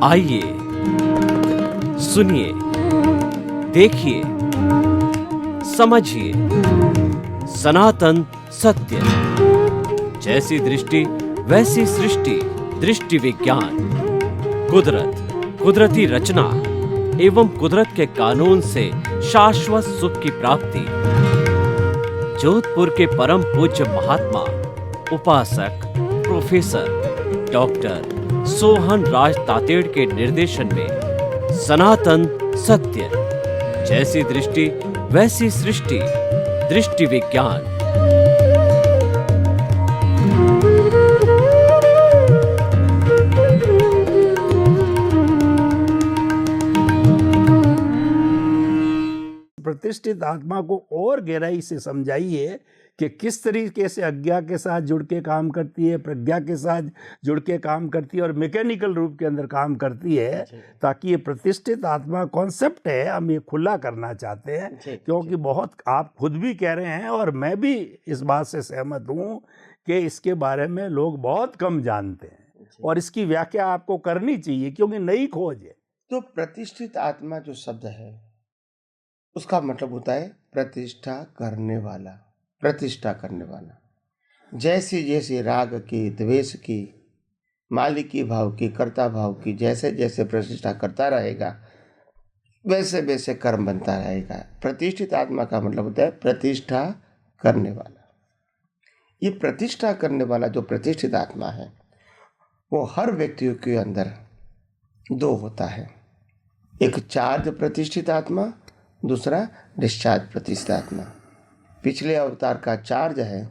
आइए, सुनिए, देखिए, समझिए सनातन सत्य। जैसी दृष्टि वैसी सृष्टि, दृष्टि विज्ञान। कुदरत, कुदरती रचना एवं कुदरत के कानून से शाश्वत सुख की प्राप्ति। जोधपुर के परम पूज्य महात्मा उपासक प्रोफेसर डॉक्टर सोहन राज तातेड़ के निर्देशन में सनातन सत्य। जैसी दृष्टि वैसी सृष्टि, दृष्टि विज्ञान। प्रतिष्ठित आत्मा को और गहराई से समझाइए कि किस तरीके से अज्ञा के साथ जुड़ के काम करती है, प्रज्ञा के साथ जुड़ के काम करती है और मैकेनिकल रूप के अंदर काम करती है, ताकि ये प्रतिष्ठित आत्मा कॉन्सेप्ट है, हम ये खुला करना चाहते हैं। क्योंकि बहुत आप खुद भी कह रहे हैं और मैं भी इस बात से सहमत हूँ कि इसके बारे में लोग बहुत कम जानते हैं और इसकी व्याख्या आपको करनी चाहिए क्योंकि नई खोज है। तो प्रतिष्ठित आत्मा जो शब्द है उसका मतलब होता है प्रतिष्ठा करने वाला, प्रतिष्ठा करने वाला। जैसे जैसे राग की, द्वेष की, मालिकी भाव की, कर्ता भाव की जैसे जैसे प्रतिष्ठा करता रहेगा वैसे वैसे कर्म बनता रहेगा। प्रतिष्ठित आत्मा का मतलब होता है प्रतिष्ठा करने वाला। ये प्रतिष्ठा करने वाला जो प्रतिष्ठित आत्मा है वो हर व्यक्ति के अंदर दो होता है, एक चार्ज प्रतिष्ठित आत्मा, दूसरा डिस्चार्ज प्रतिष्ठित आत्मा। पिछले अवतार का चार्ज है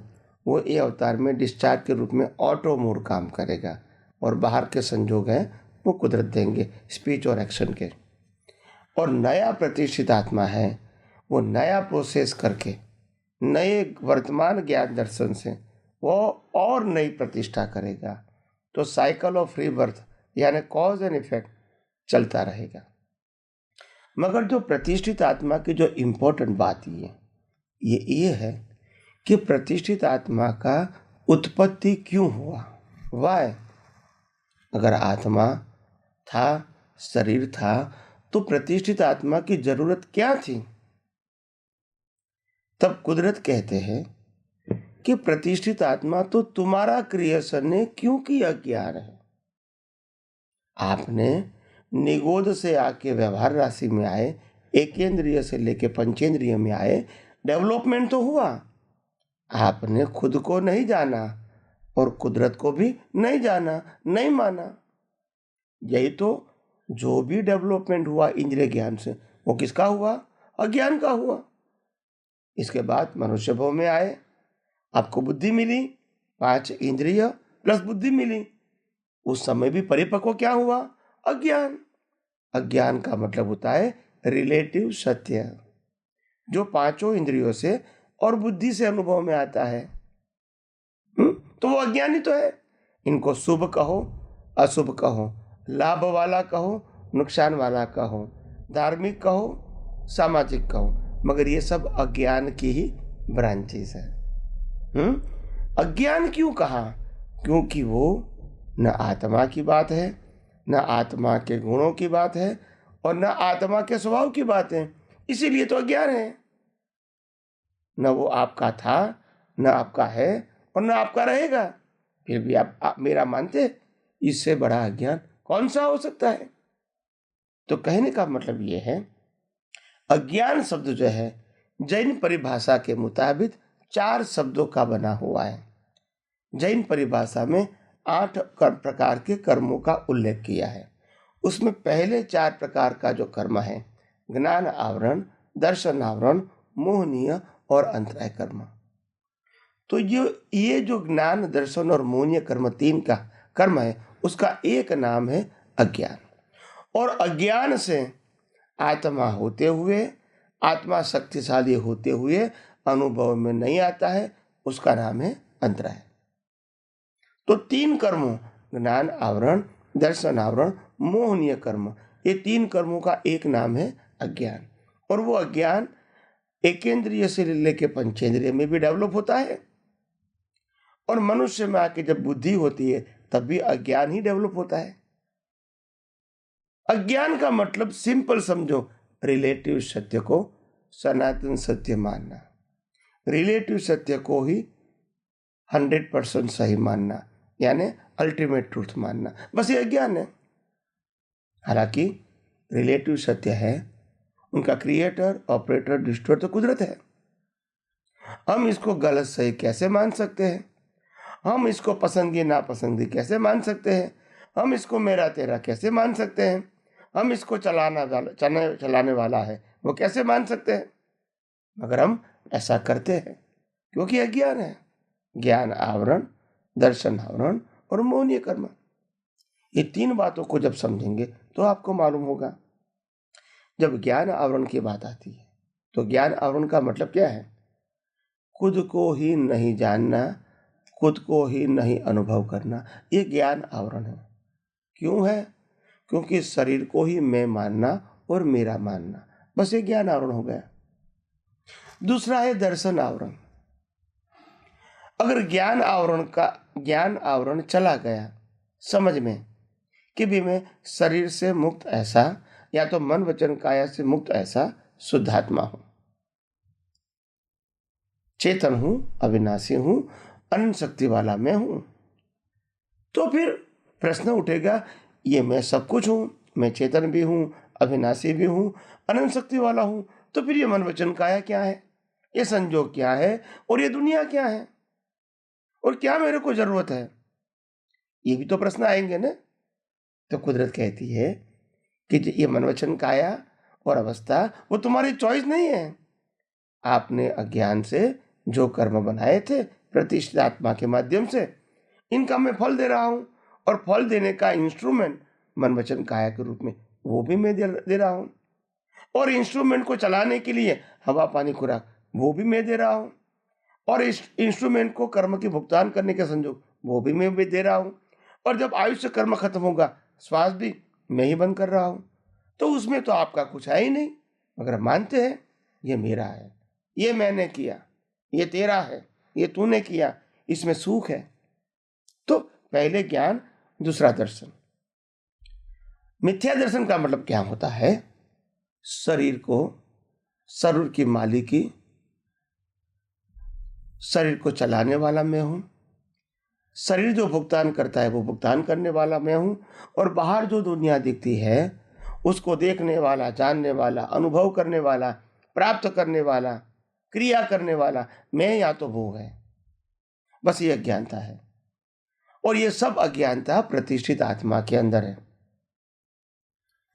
वो ये अवतार में डिस्चार्ज के रूप में ऑटो मोड काम करेगा और बाहर के संजोग हैं वो कुदरत देंगे स्पीच और एक्शन के। और नया प्रतिष्ठित आत्मा है वो नया प्रोसेस करके नए वर्तमान ज्ञान दर्शन से वो और नई प्रतिष्ठा करेगा। तो साइकिल ऑफ रीबर्थ यानी कॉज एंड इफेक्ट चलता रहेगा। मगर जो प्रतिष्ठित आत्मा की जो इम्पोर्टेंट बात ये है कि प्रतिष्ठित आत्मा का उत्पत्ति क्यों हुआ, वाय। अगर आत्मा था, शरीर था, तो प्रतिष्ठित आत्मा की जरूरत क्या थी? तब कुदरत कहते हैं कि प्रतिष्ठित आत्मा तो तुम्हारा क्रिएशन ने क्यों किया ज्ञान है। आपने निगोद से आके व्यवहार राशि में आए, एकेंद्रिय से लेके पंचेंद्रिय में आए, डेवलपमेंट तो हुआ। आपने खुद को नहीं जाना और कुदरत को भी नहीं जाना, नहीं माना। यही तो जो भी डेवलपमेंट हुआ इंद्रिय ज्ञान से वो किसका हुआ? अज्ञान का हुआ। इसके बाद मनुष्य भाव में आए, आपको बुद्धि मिली, 5 इंद्रिय प्लस बुद्धि मिली। उस समय भी परिपक्व क्या हुआ? अज्ञान। अज्ञान का मतलब होता है रिलेटिव सत्य, जो 5 इंद्रियों से और बुद्धि से अनुभव में आता है। तो वो अज्ञानी तो है। इनको शुभ कहो, अशुभ कहो, लाभ वाला कहो, नुकसान वाला कहो, धार्मिक कहो, सामाजिक कहो, मगर ये सब अज्ञान की ही ब्रांचेस है। अज्ञान क्यों कहा? क्योंकि वो न आत्मा की बात है, न आत्मा के गुणों की बात है और न आत्मा के स्वभाव की बात है। इसीलिए तो अज्ञान है। न वो आपका था, न आपका है और न आपका रहेगा। फिर भी आप मेरा मानते, इससे बड़ा अज्ञान कौन सा हो सकता है? तो कहने का मतलब ये है, अज्ञान शब्द जो है जैन परिभाषा के मुताबिक 4 शब्दों का बना हुआ है। जैन परिभाषा में 8 प्रकार के कर्मों का उल्लेख किया है। उसमें पहले 4 प्रकार का जो कर्म है, ज्ञान आवरण, दर्शन आवरण, मोहनीय और अंतराय कर्म। तो ये जो ज्ञान, दर्शन और मोहनीय कर्म 3 का कर्म है, उसका एक नाम है अज्ञान। और अज्ञान से आत्मा होते हुए, आत्मा शक्तिशाली होते हुए अनुभव में नहीं आता है, उसका नाम है अंतराय। तो 3 कर्मों, ज्ञान आवरण, दर्शन आवरण, मोहनीय कर्म, ये 3 कर्मों का एक नाम है अज्ञान। और वो अज्ञान एकेंद्रिय से लेके पंचेंद्रिय में भी डेवलप होता है और मनुष्य में आके जब बुद्धि होती है तब भी अज्ञान ही डेवलप होता है। अज्ञान का मतलब सिंपल समझो, रिलेटिव सत्य को सनातन सत्य मानना, रिलेटिव सत्य को ही 100% सही मानना, यानी अल्टीमेट ट्रूथ मानना, बस ये अज्ञान है। हालांकि रिलेटिव सत्य है, उनका क्रिएटर, ऑपरेटर, डिस्ट्रॉयर तो कुदरत है। हम इसको गलत सही कैसे मान सकते हैं? हम इसको पसंदगी नापसंदगी कैसे मान सकते हैं? हम इसको मेरा तेरा कैसे मान सकते हैं? हम इसको चलाने वाला है वो कैसे मान सकते हैं? मगर हम ऐसा करते हैं क्योंकि अज्ञान है। ज्ञान आवरण, दर्शन आवरण और मौनीय कर्म, ये 3 बातों को जब समझेंगे तो आपको मालूम होगा। जब ज्ञान आवरण की बात आती है तो ज्ञान आवरण का मतलब क्या है? खुद को ही नहीं जानना, खुद को ही नहीं अनुभव करना, ये ज्ञान आवरण है। क्यों है? क्योंकि शरीर को ही मैं मानना और मेरा मानना, बस ये ज्ञान आवरण हो गया। दूसरा है दर्शन आवरण। अगर ज्ञान आवरण चला गया समझ में कि भी मैं शरीर से मुक्त ऐसा, या तो मन वचन काया से मुक्त ऐसा शुद्धात्मा हूं, चेतन हूं, अविनाशी हूं, अनंत शक्ति वाला मैं हूं, तो फिर प्रश्न उठेगा, ये मैं सब कुछ हूं, मैं चेतन भी हूं, अविनाशी भी हूं, अनंत शक्ति वाला हूं, तो फिर ये मन वचन काया क्या है? ये संजोग क्या है? और ये दुनिया क्या है? और क्या मेरे को जरूरत है? ये भी तो प्रश्न आएंगे ना। तो कुदरत कहती है कि ये मन वचन काया और अवस्था वो तुम्हारी चॉइस नहीं है। आपने अज्ञान से जो कर्म बनाए थे प्रतिष्ठित आत्मा के माध्यम से, इनका मैं फल दे रहा हूं, और फल देने का इंस्ट्रूमेंट मन वचन काया के रूप में वो भी मैं दे रहा हूं, और इंस्ट्रूमेंट को चलाने के लिए हवा पानी खुराक वो भी मैं दे रहा हूं, और इस इंस्ट्रूमेंट को कर्म की भुगतान करने के संजोग वो भी मैं दे रहा हूं, और जब आयुष्य कर्म खत्म होगा श्वास भी मैं ही बंद कर रहा हूं। तो उसमें तो आपका कुछ है ही नहीं, मगर मानते हैं ये मेरा है, ये मैंने किया, ये तेरा है, ये तूने किया, इसमें सुख है। तो पहले ज्ञान, दूसरा दर्शन। मिथ्या दर्शन का मतलब क्या होता है? शरीर की मालिकी, शरीर को चलाने वाला मैं हूं, शरीर जो भुगतान करता है वो भुगतान करने वाला मैं हूं, और बाहर जो दुनिया दिखती है उसको देखने वाला, जानने वाला, अनुभव करने वाला, प्राप्त करने वाला, क्रिया करने वाला मैं या तो वो है। बस ये अज्ञानता है, और ये सब अज्ञानता प्रतिष्ठित आत्मा के अंदर है।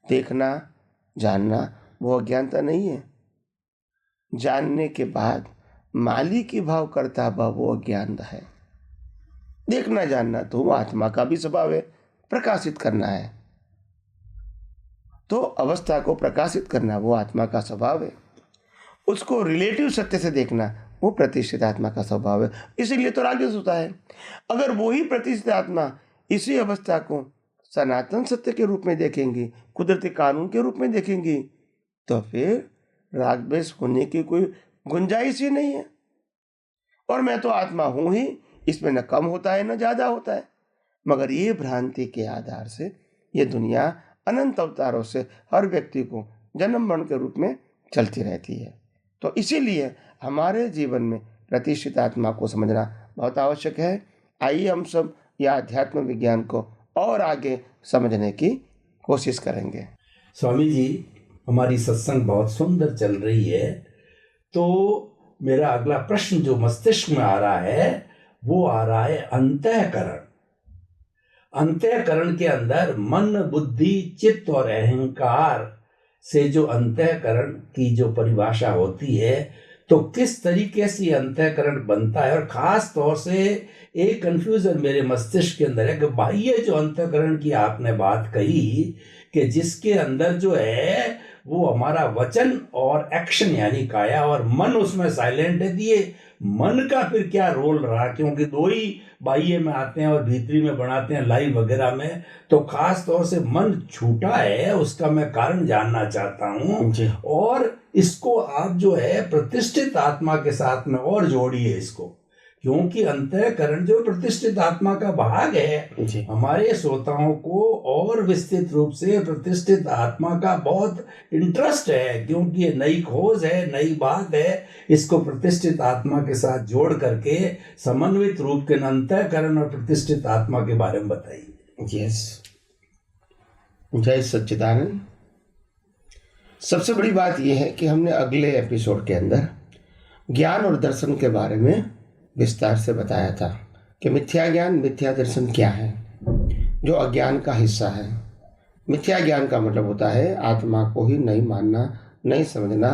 देखना, जानना वो अज्ञानता नहीं है। जानने के बाद मालिकी भाव करता हुआ वो अज्ञानता है। देखना जानना तो आत्मा का भी स्वभाव है, प्रकाशित करना है, तो अवस्था को प्रकाशित करना वो आत्मा का स्वभाव है। उसको रिलेटिव सत्य से देखना वो प्रतिष्ठित आत्मा का स्वभाव है। इसीलिए तो राजस होता है। अगर वो ही प्रतिष्ठित आत्मा इसी अवस्था को सनातन सत्य के रूप में देखेंगी, कुदरती कानून के रूप में देखेंगी, तो फिर राग द्वेष होने की कोई गुंजाइश ही नहीं है। और मैं तो आत्मा हूं ही, इसमें न कम होता है न ज्यादा होता है। मगर ये भ्रांति के आधार से ये दुनिया अनंत अवतारों से हर व्यक्ति को जन्म मरण के रूप में चलती रहती है। तो इसीलिए हमारे जीवन में प्रतिष्ठित आत्मा को समझना बहुत आवश्यक है। आइए हम सब यह अध्यात्म विज्ञान को और आगे समझने की कोशिश करेंगे। स्वामी जी, हमारी सत्संग बहुत सुंदर चल रही है, तो मेरा अगला प्रश्न जो मस्तिष्क में आ रहा है वो आ रहा है अंतःकरण। अंतःकरण के अंदर मन, बुद्धि, चित्त और अहंकार से जो अंतःकरण की जो परिभाषा होती है, तो किस तरीके से अंतःकरण बनता है। और खास तौर से एक कंफ्यूजन मेरे मस्तिष्क के अंदर है कि बाह्य जो अंतःकरण की आपने बात कही कि जिसके अंदर जो है वो हमारा वचन और एक्शन यानी काया, और मन उसमें साइलेंट है। दिए मन का फिर क्या रोल रहा, क्योंकि दो ही बाह्य में आते हैं और भीतरी में बनाते हैं लाइव वगैरह में, तो खास तौर से मन छूटा है, उसका मैं कारण जानना चाहता हूं। और इसको आप जो है प्रतिष्ठित आत्मा के साथ में और जोड़िए इसको, क्योंकि अंतःकरण जो प्रतिष्ठित आत्मा का भाग है, हमारे श्रोताओं को और विस्तृत रूप से प्रतिष्ठित आत्मा का बहुत इंटरेस्ट है, क्योंकि ये नई खोज है, नई बात है। इसको प्रतिष्ठित आत्मा के साथ जोड़ करके समन्वित रूप के अंतःकरण और प्रतिष्ठित आत्मा के बारे में बताइए। यस, जय सच्चिदानंद। सबसे बड़ी बात यह है कि हमने अगले एपिसोड के अंदर ज्ञान और दर्शन के बारे में विस्तार से बताया था कि मिथ्या ज्ञान, मिथ्या दर्शन क्या है, जो अज्ञान का हिस्सा है। मिथ्या ज्ञान का मतलब होता है आत्मा को ही नहीं मानना, नहीं समझना,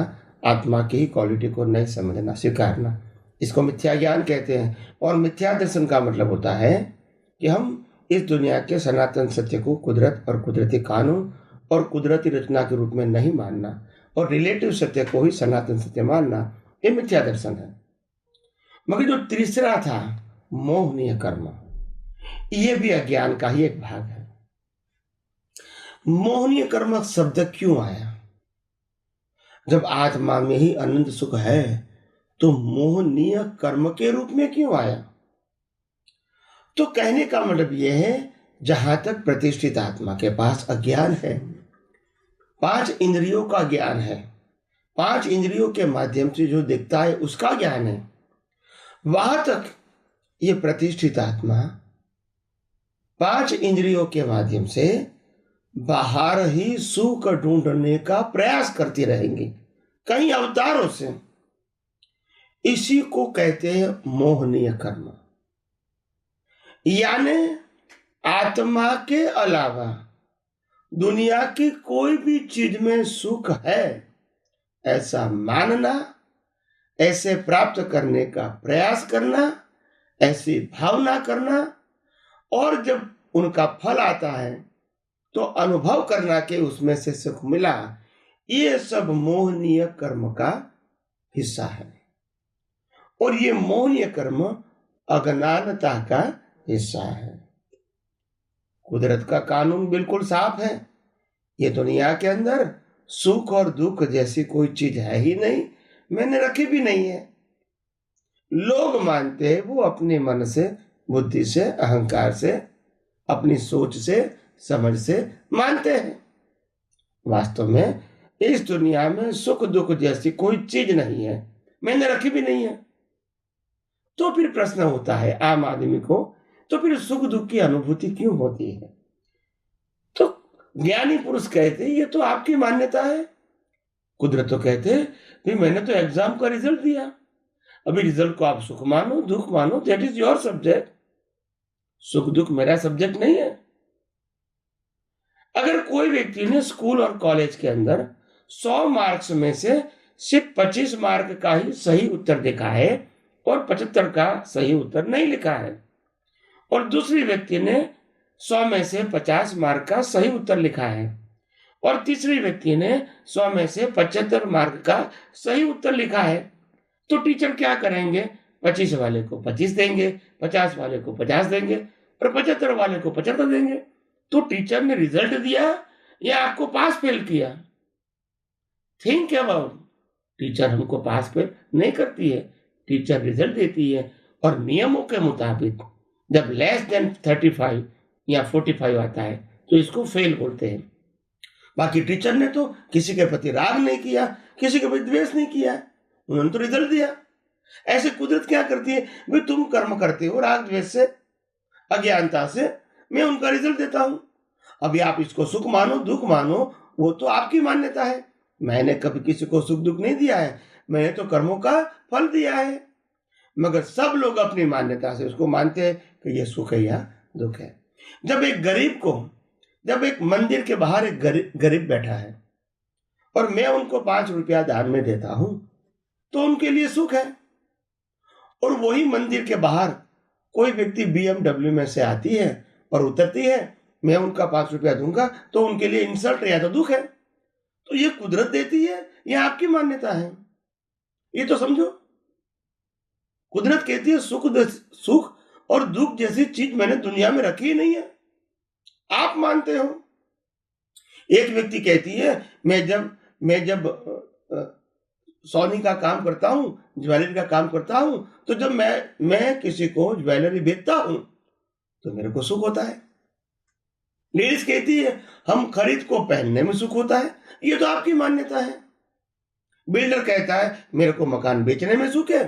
आत्मा की ही क्वालिटी को नहीं समझना, स्वीकारना, इसको मिथ्या ज्ञान कहते हैं। और मिथ्या दर्शन का मतलब होता है कि हम इस दुनिया के सनातन सत्य को कुदरत और कुदरती कानून और कुदरती रचना के रूप में नहीं मानना और रिलेटिव सत्य को ही सनातन सत्य मानना, ये मिथ्या दर्शन है। मगर जो तीसरा था मोहनीय कर्म, ये भी अज्ञान का ही एक भाग है। मोहनीय कर्म शब्द क्यों आया? जब आत्मा में ही अनंत सुख है तो मोहनीय कर्म के रूप में क्यों आया? तो कहने का मतलब यह है, जहां तक प्रतिष्ठित आत्मा के पास अज्ञान है, 5 इंद्रियों का ज्ञान है, 5 इंद्रियों के माध्यम से जो दिखता है उसका ज्ञान है, वहां तक ये प्रतिष्ठित आत्मा 5 इंद्रियों के माध्यम से बाहर ही सुख ढूंढने का प्रयास करती रहेंगी कई अवतारों से। इसी को कहते हैं मोहनीय कर्म। यानी आत्मा के अलावा दुनिया की कोई भी चीज में सुख है ऐसा मानना, ऐसे प्राप्त करने का प्रयास करना, ऐसी भावना करना, और जब उनका फल आता है तो अनुभव करना कि उसमें से सुख मिला, ये सब मोहनीय कर्म का हिस्सा है। और ये मोहनीय कर्म अज्ञानता का हिस्सा है। कुदरत का कानून बिल्कुल साफ है, ये दुनिया के अंदर सुख और दुख जैसी कोई चीज है ही नहीं, मैंने रखी भी नहीं है। लोग मानते हैं वो अपने मन से, बुद्धि से, अहंकार से, अपनी सोच से, समझ से मानते हैं। वास्तव में इस दुनिया में सुख दुख जैसी कोई चीज नहीं है, मैंने रखी भी नहीं है। तो फिर प्रश्न होता है आम आदमी को, तो फिर सुख दुख की अनुभूति क्यों होती है? तो ज्ञानी पुरुष कहते ये तो आपकी मान्यता है। कुदरत तो कहते भाई मैंने तो एग्जाम का रिजल्ट दिया, अभी रिजल्ट को आप सुख मानो दुख मानो, दैट इज योर सब्जेक्ट। सुख दुख मेरा सब्जेक्ट नहीं है। अगर कोई व्यक्ति ने स्कूल और कॉलेज के अंदर 100 मार्क्स में से सिर्फ 25 मार्क का ही सही उत्तर देखा है और 75 का सही उत्तर नहीं लिखा है, और दूसरी व्यक्ति ने 100 में से 50 मार्क का सही उत्तर लिखा है, और तीसरी व्यक्ति ने 100 में से 75 मार्क का सही उत्तर लिखा है, तो टीचर क्या करेंगे? 25 वाले को 25 देंगे, 50 वाले को 50 देंगे और 75 वाले को 75 देंगे। तो टीचर ने रिजल्ट दिया या आपको पास फेल किया? Think about. टीचर हमको पास फेल नहीं करती है, टीचर रिजल्ट देती है, और नियमों के मुताबिक जब लेस देन 35 या 45 आता है तो इसको फेल बोलते हैं। बाकी टीचर ने तो किसी के प्रति राग नहीं किया, किसी के प्रति द्वेष नहीं किया, उन्होंने तो रिजल्ट दिया। ऐसे कुदरत क्या करती है, भाई तुम कर्म करते हो राग द्वेष से, अज्ञानता से, मैं उनका रिजल्ट देता हूं। अभी आप इसको सुख मानो दुख मानो, वो तो आपकी मान्यता है। मैंने कभी किसी को सुख दुख नहीं दिया है, मैंने तो कर्मों का फल दिया है। मगर सब लोग अपनी मान्यता से उसको मानते हैं कि ये सुख है या दुख है। जब एक मंदिर के बाहर एक गरीब बैठा है और मैं उनको 5 रुपया दान में देता हूं तो उनके लिए सुख है, और वही मंदिर के बाहर कोई व्यक्ति BMW में से आती है और उतरती है, मैं उनका 5 रुपया दूंगा तो उनके लिए इंसल्ट या तो दुख है। तो ये कुदरत देती है या आपकी मान्यता है? ये तो समझो। कुदरत कहती है सुख और दुख जैसी चीज मैंने दुनिया में रखी ही नहीं है, आप मानते हो। एक व्यक्ति कहती है मैं जब सोनी का काम करता हूं, ज्वेलरी का काम करता हूं, तो जब मैं किसी को ज्वेलरी बेचता हूं तो मेरे को सुख होता है। लेडीज कहती है हम खरीद को पहनने में सुख होता है, ये तो आपकी मान्यता है। बिल्डर कहता है मेरे को मकान बेचने में सुख है,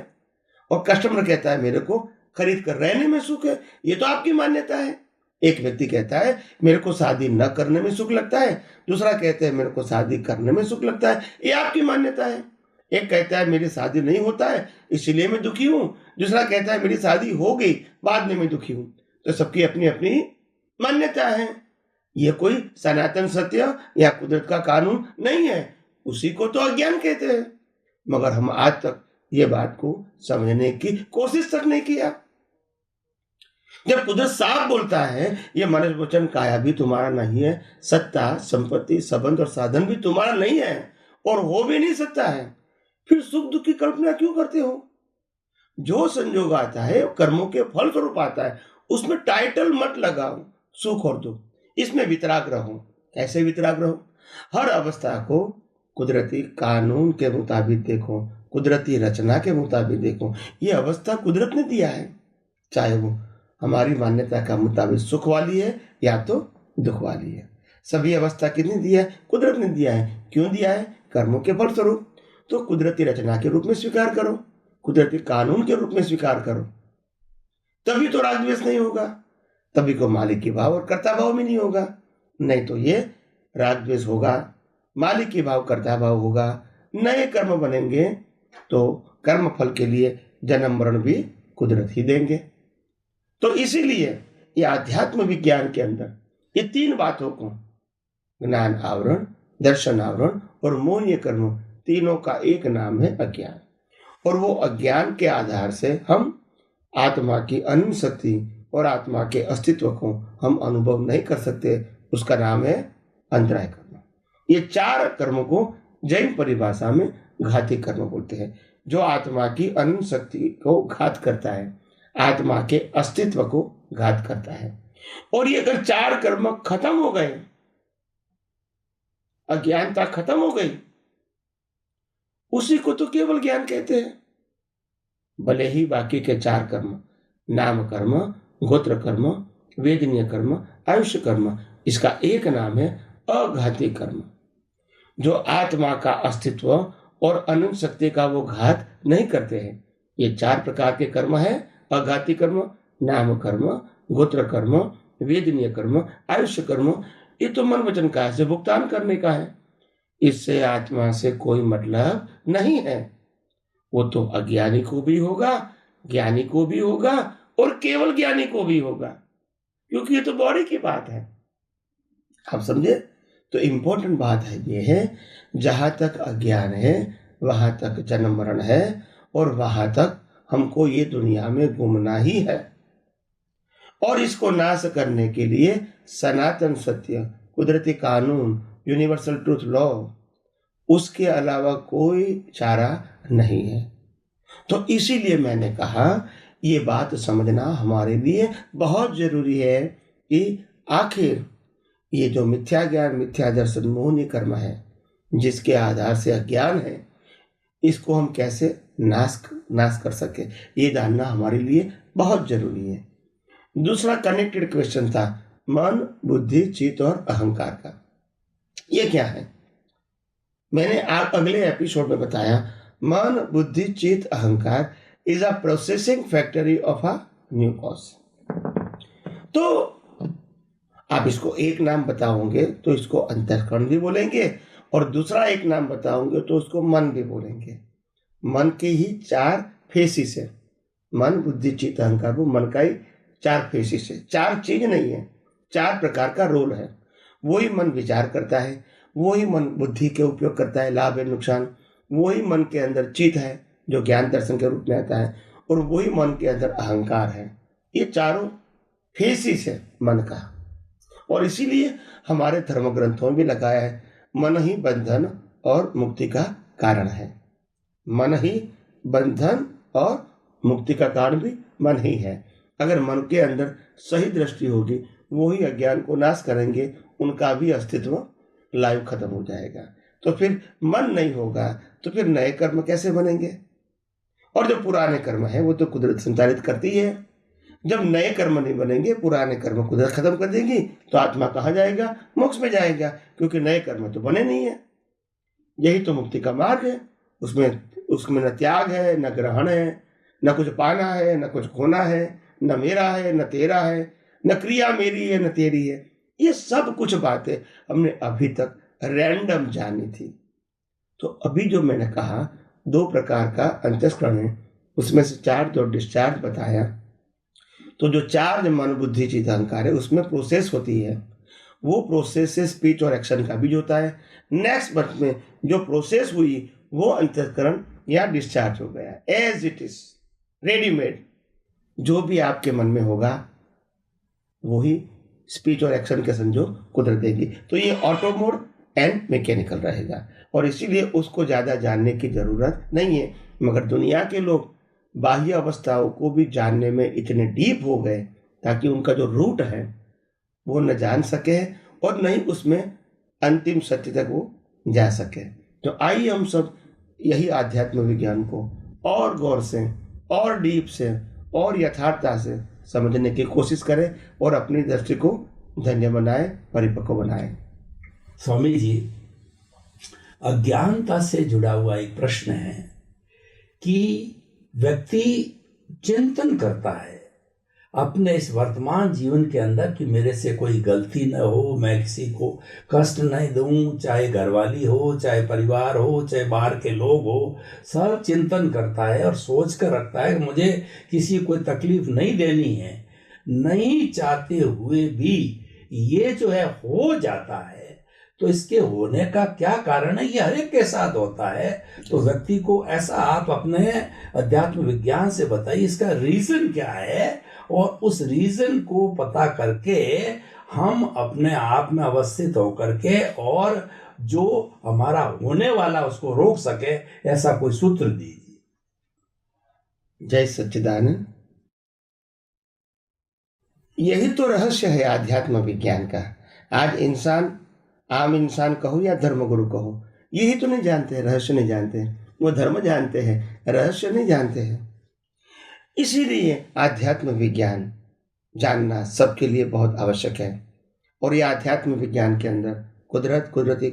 और कस्टमर कहता है मेरे को खरीद कर रहने में सुख है, ये तो आपकी मान्यता है। एक व्यक्ति कहता है मेरे को शादी न करने में सुख लगता है, दूसरा कहता है मेरे को शादी करने में सुख लगता है, ये आपकी मान्यता है। एक कहता है मेरी शादी नहीं होता है इसलिए मैं दुखी हूं, दूसरा कहता है मेरी शादी हो गई बाद में मैं दुखी हूं। तो सबकी अपनी अपनी मान्यता है। ये कोई सनातन सत्य या कुदरत का कानून नहीं है, उसी को तो अज्ञान कहते हैं। मगर हम आज तक ये बात को समझने की कोशिश तक नहीं किया। जब कुदरत साफ बोलता है ये मनुष्य वचन काया भी तुम्हारा नहीं है, सत्ता संपत्ति संबंध और साधन भी तुम्हारा नहीं है और हो भी नहीं सकता है, फिर सुख दुख की कल्पना क्यों करते हो? जो संजोग आता है कर्मों के फल स्वरूप आता है, उसमें टाइटल मत लगाओ सुख और दुख, इसमें वितराग रहो। कैसे वितराग रहो? हर अवस्था को कुदरती कानून के मुताबिक देखो, कुदरती रचना के मुताबिक देखो। ये अवस्था कुदरत ने दिया है, चाहे वो हमारी मान्यता का मुताबिक सुख वाली है या तो दुख वाली है। सभी अवस्था किसने दिया है? कुदरत ने दिया है। क्यों दिया है? कर्मों के फल स्वरूप। तो कुदरती रचना के रूप में स्वीकार करो, कुदरती कानून के रूप में स्वीकार करो, तभी तो राग द्वेष नहीं होगा, तभी को मालिक की भाव और कर्ता भाव में नहीं होगा। नहीं तो ये राग द्वेष होगा, मालिक की भाव कर्ता भाव होगा, नए कर्म बनेंगे तो कर्म फल के लिए जन्म मरण भी कुदरत ही देंगे। तो इसीलिए ये आध्यात्म विज्ञान के अंदर ये तीन बातों को, ज्ञान आवरण, दर्शन आवरण और मोहनीय कर्म, तीनों का एक नाम है अज्ञान। और वो अज्ञान के आधार से हम आत्मा की अनंत शक्ति और आत्मा के अस्तित्व को हम अनुभव नहीं कर सकते, उसका नाम है अंतराय कर्म। ये चार कर्मों को जैन परिभाषा में घाती कर्म बोलते हैं, जो आत्मा की अनंत शक्ति को घात करता है, आत्मा के अस्तित्व को घात करता है। और ये अगर चार कर्म खत्म हो गए, अज्ञानता खत्म हो गई, उसी को तो केवल ज्ञान कहते हैं। भले ही बाकी के चार कर्म, नाम कर्म, गोत्र कर्म, वेदनीय कर्म, आयुष्य कर्म, इसका एक नाम है अघाती कर्म, जो आत्मा का अस्तित्व और अनंत शक्ति का वो घात नहीं करते हैं। ये चार प्रकार के कर्म है, अघाती कर्म, नाम कर्म, गोत्र कर्म, वेदनीय कर्म, आयुष्य कर्म। ये तो मन वचन का है, भुगतान करने का है, इससे आत्मा से कोई मतलब नहीं है। वो तो अज्ञानी को भी होगा, ज्ञानी को भी होगा और केवल ज्ञानी को भी होगा, क्योंकि ये तो बॉडी की बात है। आप समझे? तो इंपॉर्टेंट बात है ये है, जहां तक अज्ञान है वहां तक जन्म मरण है और वहां तक हमको ये दुनिया में घूमना ही है। और इसको नाश करने के लिए सनातन सत्य, कुदरती कानून, यूनिवर्सल ट्रूथ लॉ, उसके अलावा कोई चारा नहीं है। तो इसीलिए मैंने कहा ये बात समझना हमारे लिए बहुत जरूरी है कि आखिर ये जो मिथ्या ज्ञान, मिथ्या दर्शन, मोहनीय कर्म है, जिसके आधार से अज्ञान है, इसको हम कैसे नाश कर सके, ये जानना हमारे लिए बहुत जरूरी है। दूसरा कनेक्टेड क्वेश्चन था मन, बुद्धि, चित्त और अहंकार का। ये क्या है? मैंने अगले एपिसोड में बताया, मन, बुद्धि, चित्त, अहंकार is a processing factory of a new cause. तो आप इसको एक नाम बताओगे तो इसको अंतःकरण भी बोलेंगे, और दूसरा एक नाम बताओगे तो उसको मन भी बोलेंगे। मन के ही चार फेसिस है, मन, बुद्धि, चित्त, अहंकार। वो मन का ही चार फेसिस है, चार चीज नहीं है, चार प्रकार का रोल है। वही मन विचार करता है, वही मन बुद्धि के उपयोग करता है, लाभ है नुकसान। वही मन के अंदर चित्त है जो ज्ञान दर्शन के रूप में आता है, और वही मन के अंदर अहंकार है। ये चारों फेसिस है मन का। और इसीलिए हमारे धर्म ग्रंथों में भी लगाया है, मन ही बंधन और मुक्ति का कारण है। मन ही बंधन और मुक्ति का कारण भी मन ही है। अगर मन के अंदर सही दृष्टि होगी, वो ही अज्ञान को नाश करेंगे, उनका भी अस्तित्व लाइव खत्म हो जाएगा। तो फिर मन नहीं होगा तो फिर नए कर्म कैसे बनेंगे? और जो पुराने कर्म है वो तो कुदरत संचालित करती है। जब नए कर्म नहीं बनेंगे, पुराने कर्म कुदरत खत्म कर देगी, तो आत्मा कहाँ जाएगा? मोक्ष में जाएगा, क्योंकि नए कर्म तो बने नहीं है। यही तो मुक्ति का मार्ग है। उसमें न त्याग है, न ग्रहण है, न कुछ पाना है, न कुछ खोना है, न मेरा है न तेरा है, न क्रिया मेरी है न तेरी है। ये सब कुछ बातें हमने अभी तक रैंडम जानी थी। तो अभी जो मैंने कहा 2 प्रकार का अंतस्करण है, उसमें से चार्ज और डिस्चार्ज बताया। तो जो चार्ज मन बुद्धि चित्त अहंकार है, उसमें प्रोसेस होती है, वो प्रोसेस से स्पीच और एक्शन का बीज होता है। नेक्स्ट बर्थ में जो प्रोसेस हुई वो अंतस्करण या डिस्चार्ज हो गया, एज इट इज रेडीमेड। जो भी आपके मन में होगा वही स्पीच और एक्शन के संजोग कुदरत देगी। तो ये ऑटो मोड एंड मैकेनिकल रहेगा, और इसीलिए उसको ज़्यादा जानने की ज़रूरत नहीं है। मगर दुनिया के लोग बाह्य अवस्थाओं को भी जानने में इतने डीप हो गए ताकि उनका जो रूट है वो न जान सके और नहीं उसमें अंतिम सत्य तक वो जा सके। तो आइए हम सब यही आध्यात्म विज्ञान को और गौर से और डीप से और यथार्थता से समझने की कोशिश करें और अपनी दृष्टि को धन्य बनाए, परिपक्व बनाए। स्वामी जी, अज्ञानता से जुड़ा हुआ एक प्रश्न है कि व्यक्ति चिंतन करता है अपने इस वर्तमान जीवन के अंदर कि मेरे से कोई गलती न हो, मैं किसी को कष्ट नहीं दूं, चाहे घरवाली हो, चाहे परिवार हो, चाहे बाहर के लोग हो, सब चिंतन करता है और सोच कर रखता है कि मुझे किसी को तकलीफ नहीं देनी है। नहीं चाहते हुए भी ये जो है हो जाता है। तो इसके होने का क्या कारण है? ये हर एक के साथ होता है। तो व्यक्ति को ऐसा आप अपने अध्यात्म विज्ञान से बताइए, इसका रीजन क्या है, और उस रीजन को पता करके हम अपने आप में अवस्थित होकर के और जो हमारा होने वाला उसको रोक सके, ऐसा कोई सूत्र दीजिए। जय सच्चिदानंद। यही तो रहस्य है आध्यात्म विज्ञान का। आज इंसान, आम इंसान कहो या धर्मगुरु कहो, यही तो नहीं जानते, रहस्य नहीं जानते। वो धर्म जानते हैं, रहस्य नहीं जानते हैं। इसीलिए आध्यात्म विज्ञान जानना सबके लिए बहुत आवश्यक है। और ये आध्यात्म विज्ञान के अंदर कुदरत, कुदरती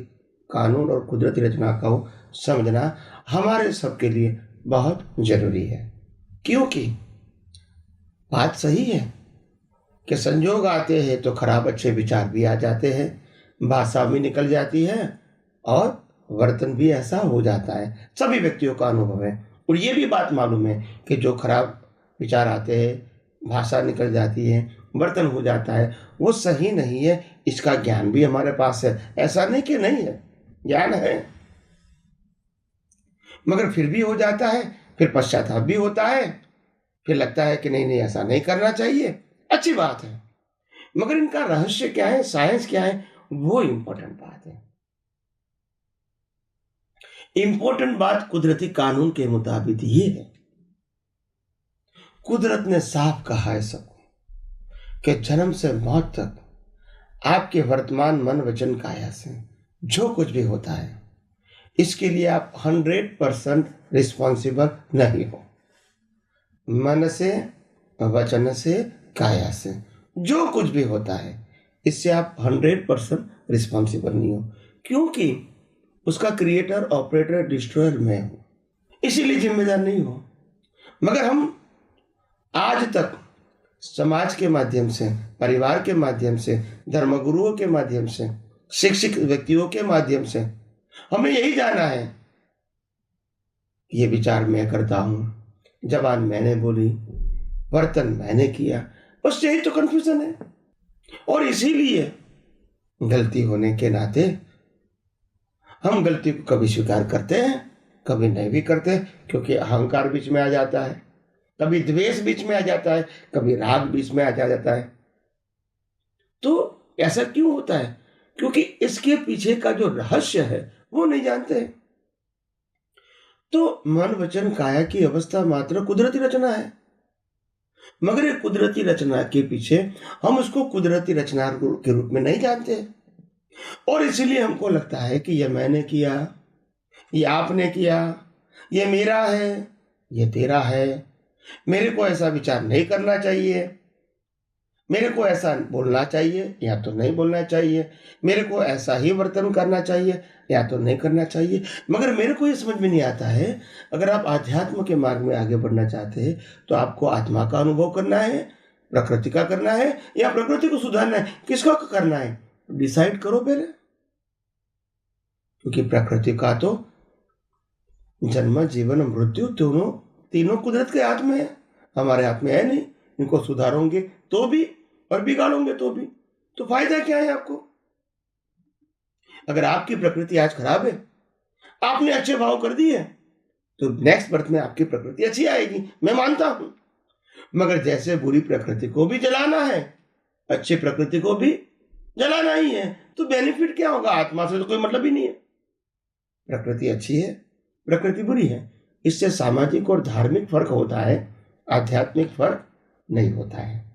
कानून और कुदरती रचना को समझना हमारे सबके लिए बहुत जरूरी है। क्योंकि बात सही है कि संजोग आते हैं तो खराब अच्छे विचार भी आ जाते हैं, भाषा भी निकल जाती है और वर्तन भी ऐसा हो जाता है। सभी व्यक्तियों का अनुभव है। और ये भी बात मालूम है कि जो खराब विचार आते हैं, भाषा निकल जाती है, वर्तन हो जाता है, वो सही नहीं है। इसका ज्ञान भी हमारे पास है, ऐसा नहीं कि नहीं है, ज्ञान है, मगर फिर भी हो जाता है। फिर पश्चाताप भी होता है, फिर लगता है कि नहीं नहीं ऐसा नहीं करना चाहिए। अच्छी बात है, मगर इनका रहस्य क्या है, साइंस क्या है, वो इंपॉर्टेंट बात है। इंपॉर्टेंट बात कुदरती कानून के मुताबिक ये है, कुदरत ने साफ कहा है सबको कि जन्म से मौत तक आपके वर्तमान मन वचन काया से जो कुछ भी होता है, इसके लिए आप 100% रिस्पॉन्सिबल नहीं हो। मन से, वचन से, काया से जो कुछ भी होता है, इससे आप 100% रिस्पॉन्सिबल नहीं हो, क्योंकि उसका क्रिएटर, ऑपरेटर, डिस्ट्रॉयर मैं हूं, इसीलिए जिम्मेदार नहीं हो। मगर हम आज तक समाज के माध्यम से, परिवार के माध्यम से, धर्मगुरुओं के माध्यम से, शिक्षित व्यक्तियों के माध्यम से हमें यही जाना है, ये विचार मैं करता हूं, जबान मैंने बोली, वर्तन मैंने किया, बस यही तो कंफ्यूजन है। और इसीलिए गलती होने के नाते हम गलती को कभी स्वीकार करते हैं, कभी नहीं भी करते, क्योंकि अहंकार बीच में आ जाता है, कभी द्वेष बीच में आ जाता है, कभी राग बीच में आ जाता है। तो ऐसा क्यों होता है? क्योंकि इसके पीछे का जो रहस्य है वो नहीं जानते। तो मन वचन काया की अवस्था मात्र कुदरती रचना है, मगर ये कुदरती रचना के पीछे हम उसको कुदरती रचना के रूप में नहीं जानते, और इसीलिए हमको लगता है कि ये मैंने किया, ये आपने किया, ये मेरा है, ये तेरा है, मेरे को ऐसा विचार नहीं करना चाहिए, मेरे को ऐसा बोलना चाहिए या तो नहीं बोलना चाहिए, मेरे को ऐसा ही वर्तन करना चाहिए या तो नहीं करना चाहिए। मगर मेरे को ये समझ में नहीं आता है, अगर आप आध्यात्म के मार्ग में आगे बढ़ना चाहते हैं तो आपको आत्मा का अनुभव करना है, प्रकृति का करना है, या प्रकृति को सुधारना है, किसका करना है डिसाइड करो पहले। क्योंकि प्रकृति का तो जन्म जीवन मृत्यु दोनों तीनों कुदरत के हाथ में है, हमारे हाथ में है नहीं। इनको सुधारोगे तो भी और बिगाड़ोगे तो भी, तो फायदा क्या है आपको? अगर आपकी प्रकृति आज खराब है, आपने अच्छे भाव कर दिए, तो नेक्स्ट बर्थ में आपकी प्रकृति अच्छी आएगी, मैं मानता हूं। मगर जैसे बुरी प्रकृति को भी जलाना है, अच्छी प्रकृति को भी जलाना ही है, तो बेनिफिट क्या होगा? आत्मा से तो कोई मतलब ही नहीं है। प्रकृति अच्छी है, प्रकृति बुरी है, इससे सामाजिक और धार्मिक फर्क होता है, आध्यात्मिक फर्क नहीं होता है।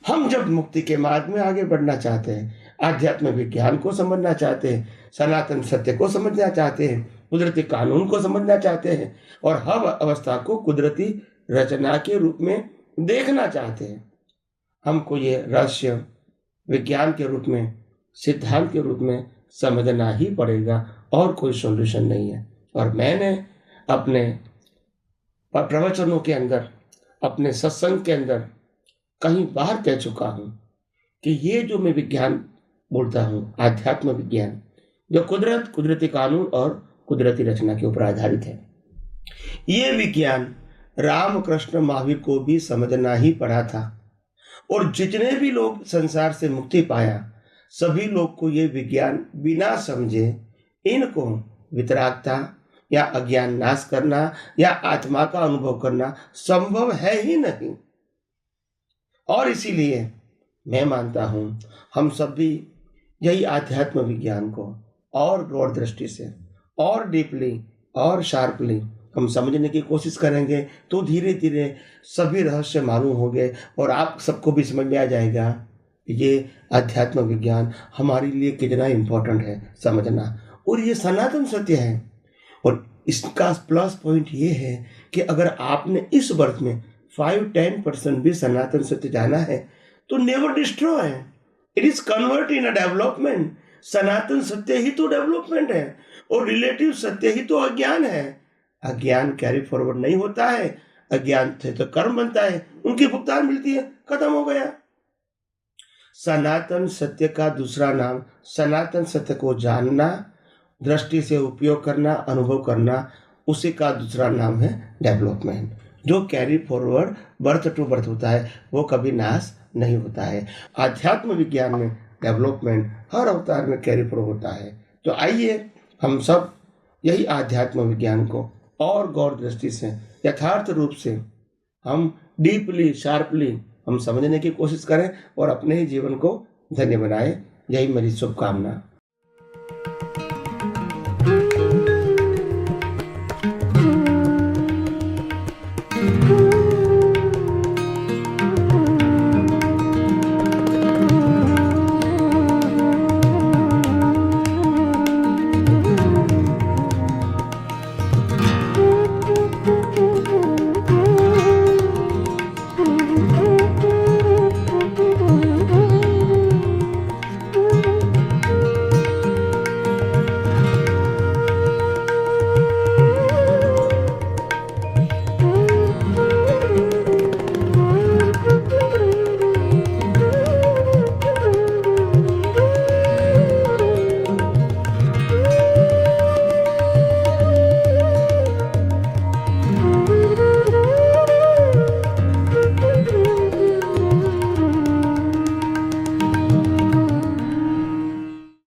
हम जब मुक्ति के मार्ग में आगे बढ़ना चाहते हैं, आध्यात्म विज्ञान को समझना चाहते हैं, सनातन सत्य को समझना चाहते हैं, कुदरती कानून को समझना चाहते हैं और हर अवस्था को कुदरती रचना के रूप में देखना चाहते हैं, हमको ये रहस्य विज्ञान के रूप में, सिद्धांत के रूप में समझना ही पड़ेगा, और कोई सॉल्यूशन नहीं है। और मैंने अपने प्रवचनों के अंदर, अपने सत्संग के अंदर कहीं बाहर कह चुका हूं कि ये जो मैं विज्ञान बोलता हूं, आध्यात्म विज्ञान, जो कुदरत, कुदरती कानून और कुदरती रचना के ऊपर आधारित है, ये विज्ञान रामकृष्ण महावीर को भी समझना ही पड़ा था। और जितने भी लोग संसार से मुक्ति पाया, सभी लोग को ये विज्ञान बिना समझे इनको वितरागता या अज्ञान नाश करना या आत्मा का अनुभव करना संभव है ही नहीं। और इसीलिए मैं मानता हूं हम सभी यही आध्यात्म विज्ञान को और गौर दृष्टि से और डीपली और शार्पली हम समझने की कोशिश करेंगे, तो धीरे धीरे सभी रहस्य मालूम होंगे और आप सबको भी समझ में आ जाएगा ये अध्यात्म विज्ञान हमारे लिए कितना इम्पोर्टेंट है समझना। और ये सनातन सत्य है। और इसका प्लस पॉइंट ये है कि अगर आपने इस वर्ष में 5-10% भी सनातन सत्य जाना है तो never destroy, it is convert in a development. सनातन सत्य ही तो डेवलपमेंट है और रिलेटिव सत्य ही तो अज्ञान है। अज्ञान कैरी फॉरवर्ड नहीं होता है, अज्ञान से तो कर्म बनता है, उनकी भुगतान मिलती है, खत्म हो गया। सनातन सत्य का दूसरा नाम, सनातन सत्य को जानना, दृष्टि से उपयोग करना, अनुभव करना, उसी का दूसरा नाम है डेवलपमेंट। जो carry forward birth to birth होता है वो कभी नाश नहीं होता है। आध्यात्म विज्ञान में डेवलपमेंट हर अवतार में कैरी फॉरवर्ड होता है। तो आइए हम सब यही आध्यात्म विज्ञान को और गौर दृष्टि से, यथार्थ रूप से हम डीपली शार्पली हम समझने की कोशिश करें और अपने ही जीवन को धन्य बनाएं। यही मेरी शुभकामना।